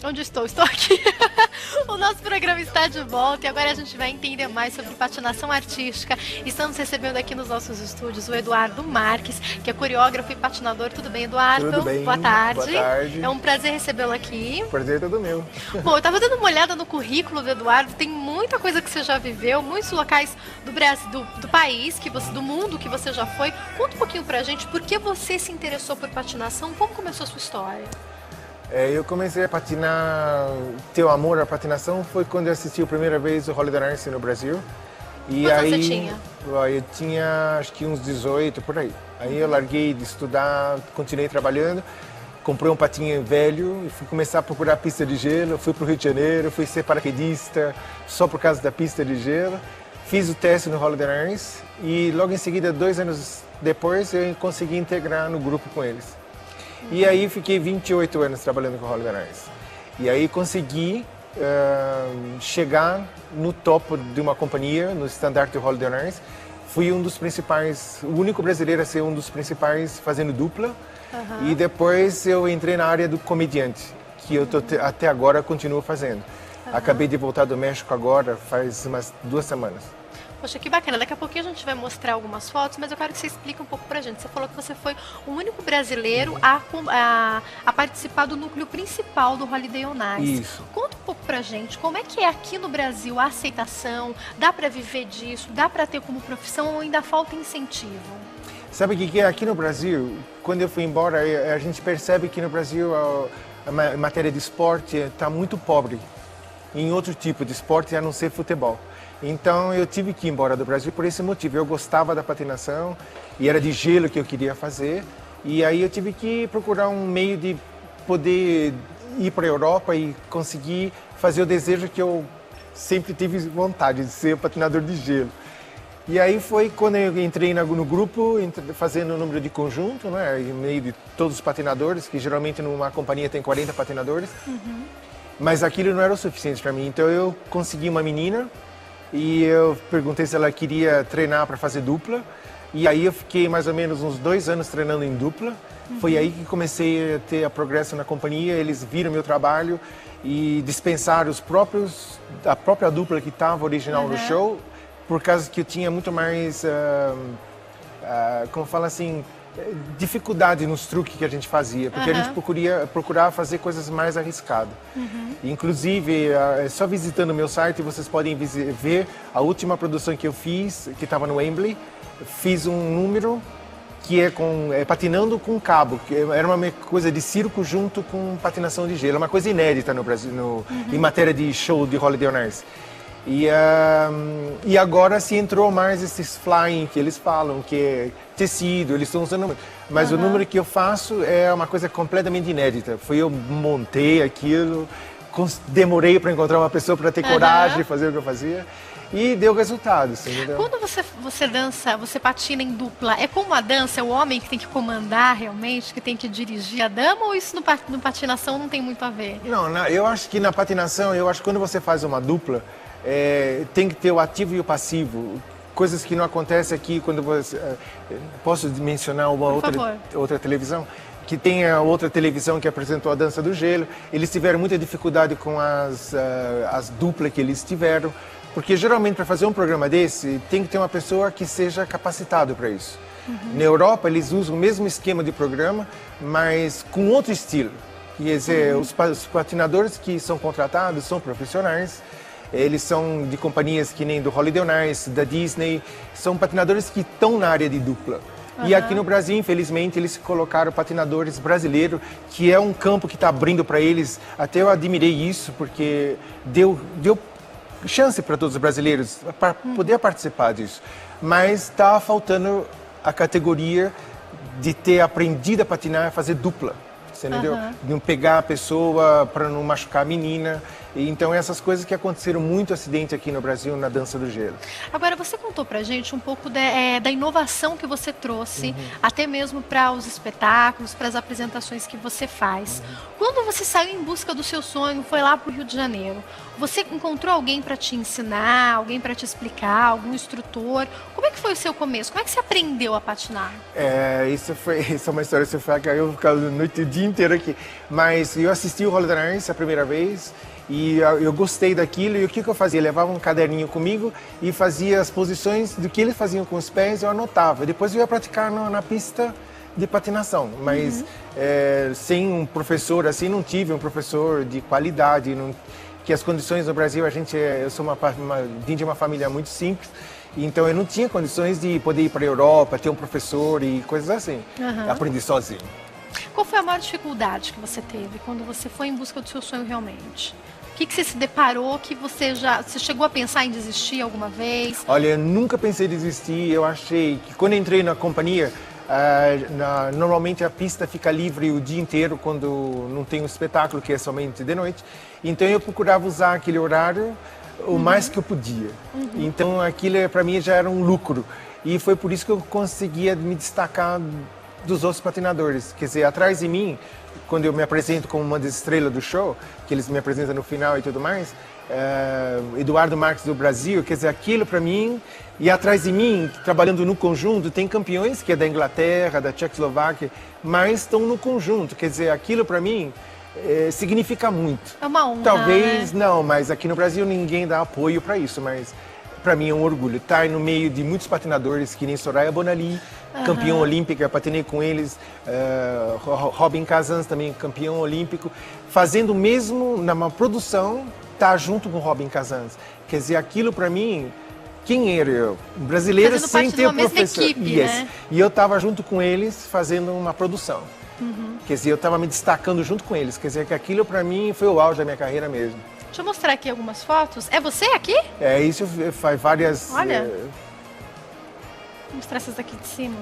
Onde estou? Estou aqui. O nosso programa está de volta e agora a gente vai entender mais sobre patinação artística. Estamos recebendo aqui nos nossos estúdios o Eduardo Marques, que é coreógrafo e patinador. Tudo bem, Eduardo? Tudo bem. Boa tarde. Boa tarde. É um prazer recebê-lo aqui. O prazer é todo meu. Bom, eu estava dando uma olhada no currículo do Eduardo. Tem muita coisa que você já viveu, muitos locais do Brasil, do país, do mundo que você já foi. Conta um pouquinho pra gente por que você se interessou por patinação, como começou a sua história? Eu comecei a patinar, ter o amor à patinação foi quando eu assisti a primeira vez o Holiday Dance no Brasil. E Quantos aí, você tinha? Eu tinha acho que uns 18, por aí. Aí eu larguei de estudar, continuei trabalhando, comprei um patinho velho e fui começar a procurar pista de gelo. Fui para o Rio de Janeiro, fui ser paraquedista só por causa da pista de gelo. Fiz o teste no Holiday Dance e logo em seguida, 2 anos depois, eu consegui integrar no grupo com eles. E aí fiquei 28 anos trabalhando com o Holiday Dance. E aí consegui chegar no topo de uma companhia, no estandarte do Holiday Dance. Fui um dos principais, o único brasileiro a ser um dos principais fazendo dupla. E depois eu entrei na área do comediante, que eu até agora continuo fazendo. Acabei de voltar do México agora, faz umas 2 semanas. Poxa, que bacana. Daqui a pouquinho a gente vai mostrar algumas fotos, mas eu quero que você explique um pouco pra gente. Você falou que você foi o único brasileiro a participar do núcleo principal do Holiday on Ice. Isso. Conta um pouco pra gente, como é que é aqui no Brasil a aceitação? Dá pra viver disso? Dá pra ter como profissão ou ainda falta incentivo? Sabe o que é? Aqui no Brasil, quando eu fui embora, a gente percebe que no Brasil a matéria de esporte está muito pobre em outro tipo de esporte, a não ser futebol. Então eu tive que ir embora do Brasil por esse motivo. Eu gostava da patinação e era de gelo que eu queria fazer. E aí eu tive que procurar um meio de poder ir para a Europa e conseguir fazer o desejo que eu sempre tive vontade de ser patinador de gelo. E aí foi quando eu entrei no grupo, fazendo o número de conjunto, né, em meio de todos os patinadores, que geralmente numa companhia tem 40 patinadores. Mas aquilo não era o suficiente para mim. Então eu consegui uma menina e eu perguntei se ela queria treinar para fazer dupla. E aí eu fiquei mais ou menos uns 2 anos treinando em dupla. Foi aí que comecei a ter a progresso na companhia. Eles viram meu trabalho e dispensaram a própria dupla que estava original no show, por causa que eu tinha muito mais, como fala assim, dificuldade nos truques que a gente fazia, porque a gente procurava fazer coisas mais arriscadas. Inclusive, só visitando o meu site, vocês podem ver a última produção que eu fiz, que estava no Wembley. Fiz um número que é patinando com cabo, que era uma coisa de circo junto com patinação de gelo, uma coisa inédita no Brasil, em matéria de show de Holiday on Ice. E agora se entrou mais esses flying que eles falam, que é tecido, eles estão usando muito. Mas o número que eu faço é uma coisa completamente inédita. Eu montei aquilo, demorei para encontrar uma pessoa para ter coragem de fazer o que eu fazia. E deu resultado, assim, entendeu? Quando você dança, você patina em dupla, é como a dança, é o homem que tem que comandar realmente, que tem que dirigir a dama, ou isso no patinação não tem muito a ver? Não, eu acho que na patinação, que quando você faz uma dupla, tem que ter o ativo e o passivo. Coisas que não acontecem aqui quando você... Posso mencionar uma outra televisão? Que tem a outra televisão que apresentou a Dança do Gelo. Eles tiveram muita dificuldade com as duplas que eles tiveram. Porque geralmente para fazer um programa desse, tem que ter uma pessoa que seja capacitada para isso. Na Europa, eles usam o mesmo esquema de programa, mas com outro estilo. Quer dizer, os patinadores que são contratados são profissionais. Eles são de companhias que nem do Holiday on Ice, da Disney. São patinadores que estão na área de dupla. E aqui no Brasil, infelizmente, eles colocaram patinadores brasileiros, que é um campo que está abrindo para eles. Até eu admirei isso, porque deu chance para todos os brasileiros para poder participar disso. Mas está faltando a categoria de ter aprendido a patinar e fazer dupla. Você entendeu? De não pegar a pessoa para não machucar a menina. E, então, essas coisas que aconteceram muito acidente aqui no Brasil na dança do gelo. Agora, você contou pra gente um pouco da inovação que você trouxe, até mesmo para os espetáculos, para as apresentações que você faz. Quando você saiu em busca do seu sonho, foi lá para o Rio de Janeiro, você encontrou alguém para te ensinar, alguém para te explicar, algum instrutor? Como é que foi o seu começo? Como é que você aprendeu a patinar? Isso é uma história que você fala que eu ficava o dia inteiro aqui. Mas eu assisti o Holiday Dance a primeira vez e eu gostei daquilo. E o que eu fazia? Eu levava um caderninho comigo e fazia as posições do que eles faziam com os pés, eu anotava. Depois eu ia praticar na pista de patinação, mas sem um professor assim, não tive um professor de qualidade, que as condições no Brasil, eu sou vim de uma família muito simples, então eu não tinha condições de poder ir para a Europa, ter um professor e coisas assim. Aprendi sozinho. Qual foi a maior dificuldade que você teve quando você foi em busca do seu sonho realmente? O que você se deparou que você chegou a pensar em desistir alguma vez? Olha, eu nunca pensei em desistir, eu achei que quando entrei na companhia, normalmente a pista fica livre o dia inteiro quando não tem um espetáculo, que é somente de noite. Então eu procurava usar aquele horário o mais que eu podia. Então aquilo para mim já era um lucro. E foi por isso que eu conseguia me destacar dos outros patinadores. Quer dizer, atrás de mim, quando eu me apresento como uma das estrelas do show, que eles me apresentam no final e tudo mais, Eduardo Marques do Brasil, quer dizer, aquilo para mim, e atrás de mim, trabalhando no conjunto, tem campeões que é da Inglaterra, da Tchecoslováquia, mas estão no conjunto, quer dizer, aquilo para mim significa muito. É uma honra, Talvez né? não, mas aqui no Brasil ninguém dá apoio para isso, mas para mim é um orgulho estar no meio de muitos patinadores, que nem Soraya Bonali, campeão olímpica, eu patinei com eles, Robin Kazans também, campeão olímpico, fazendo mesmo numa produção, estar junto com Robin Kazans. Quer dizer, aquilo para mim, quem era eu? Um brasileiro fazendo sem parte ter de uma mesma professor. equipe, né? E eu estava junto com eles fazendo uma produção. Quer dizer, eu estava me destacando junto com eles. Quer dizer, que aquilo para mim foi o auge da minha carreira mesmo. Deixa eu mostrar aqui algumas fotos. É você aqui? Isso faz várias... Olha. Vou mostrar essas daqui de cima.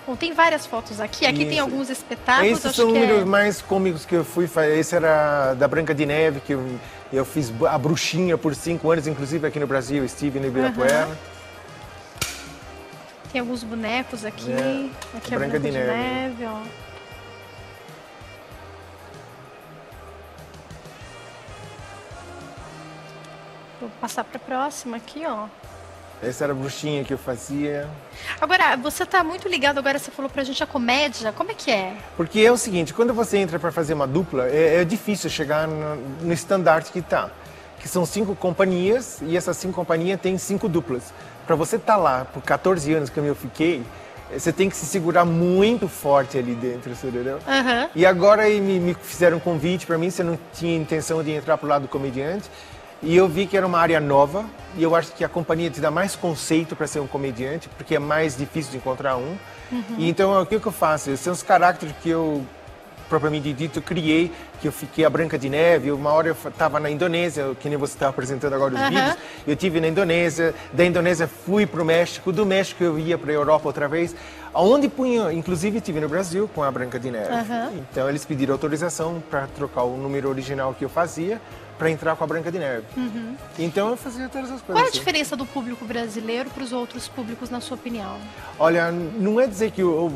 Bom, tem várias fotos aqui. Aqui tem alguns espetáculos. Esses são números mais cômicos que eu fui fazer. Esse era da Branca de Neve, que eu fiz a bruxinha por 5 anos, inclusive aqui no Brasil, eu estive no Ibirapuera. Tem alguns bonecos aqui. Aqui é a Branca de Neve, ó. Vou passar para a próxima aqui, ó. Essa era a bruxinha que eu fazia. Agora, você está muito ligado, agora você falou pra gente a comédia, como é que é? Porque é o seguinte, quando você entra para fazer uma dupla, é difícil chegar no estandarte que está. Que são 5 companhias, e essas 5 companhias têm 5 duplas. Para você estar lá por 14 anos, como eu fiquei, você tem que se segurar muito forte ali dentro, entendeu? E agora me fizeram um convite para mim, se eu não tinha intenção de entrar pro lado do comediante. E eu vi que era uma área nova, e eu acho que a companhia te dá mais conceito para ser um comediante, porque é mais difícil de encontrar um. E então, o que eu faço? Esses são os caracteres que eu, propriamente dito, criei, que eu fiquei a Branca de Neve. Uma hora eu estava na Indonésia, que nem você está apresentando agora os vídeos. Eu estive na Indonésia, da Indonésia fui para o México, do México eu ia para a Europa outra vez, onde punha, inclusive estive no Brasil com a Branca de Neve. Então eles pediram autorização para trocar o número original que eu fazia, para entrar com a Branca de Neve. Então eu fazia todas as coisas. Qual é a diferença do público brasileiro para os outros públicos, na sua opinião? Olha, não é dizer que o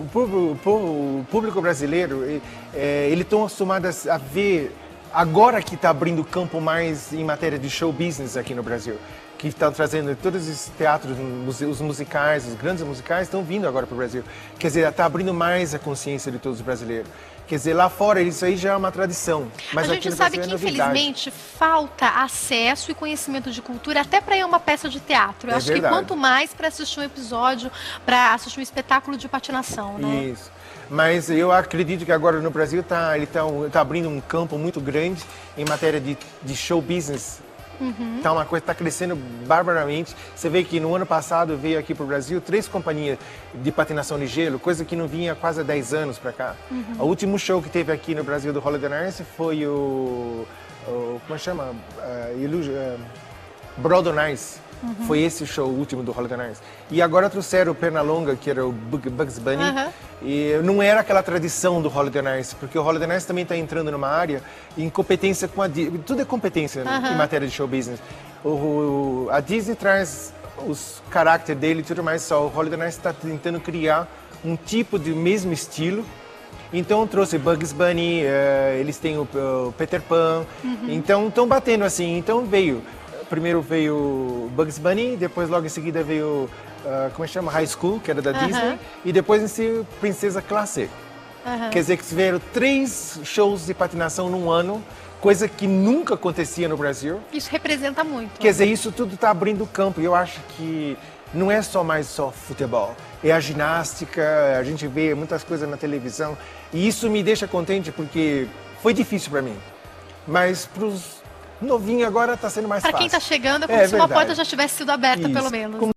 público brasileiro, eles estão acostumados a ver, agora que está abrindo campo mais em matéria de show business aqui no Brasil, que estão trazendo todos os teatros, os musicais, os grandes musicais estão vindo agora para o Brasil. Quer dizer, está abrindo mais a consciência de todos os brasileiros. Quer dizer, lá fora isso aí já é uma tradição. Mas a gente sabe que, infelizmente, falta acesso e conhecimento de cultura até para ir a uma peça de teatro. Eu acho que quanto mais para assistir um episódio, para assistir um espetáculo de patinação, né? Isso. Mas eu acredito que agora no Brasil ele tá abrindo um campo muito grande em matéria de show business. Tá uma coisa, está crescendo barbaramente. Você vê que no ano passado veio aqui para o Brasil 3 companhias de patinação de gelo, coisa que não vinha quase há 10 anos para cá. O último show que teve aqui no Brasil do Holiday Dance foi como chama? Broad on Ice, Foi esse show último do Holiday Nights. E agora trouxeram o Pernalonga, que era o Bugs Bunny. E não era aquela tradição do Holiday Nights, porque o Holiday Nights também está entrando numa área em competência com a Disney. Tudo é competência em matéria de show business. A Disney traz os caracteres dele e tudo mais, só o Holiday Nights está tentando criar um tipo de mesmo estilo. Então trouxe Bugs Bunny, eles têm o Peter Pan, então estão batendo assim. Então primeiro veio Bugs Bunny, depois logo em seguida veio, como é que chama? High School, que era da Disney, e depois em si Princesa Classe. Quer dizer que tiveram 3 shows de patinação num ano, coisa que nunca acontecia no Brasil. Isso representa muito. Quer dizer, isso tudo está abrindo campo e eu acho que não é só futebol, é a ginástica, a gente vê muitas coisas na televisão e isso me deixa contente porque foi difícil para mim, mas para os novinhos agora está sendo mais fácil. Para quem está chegando é como se uma porta já tivesse sido aberta, pelo menos.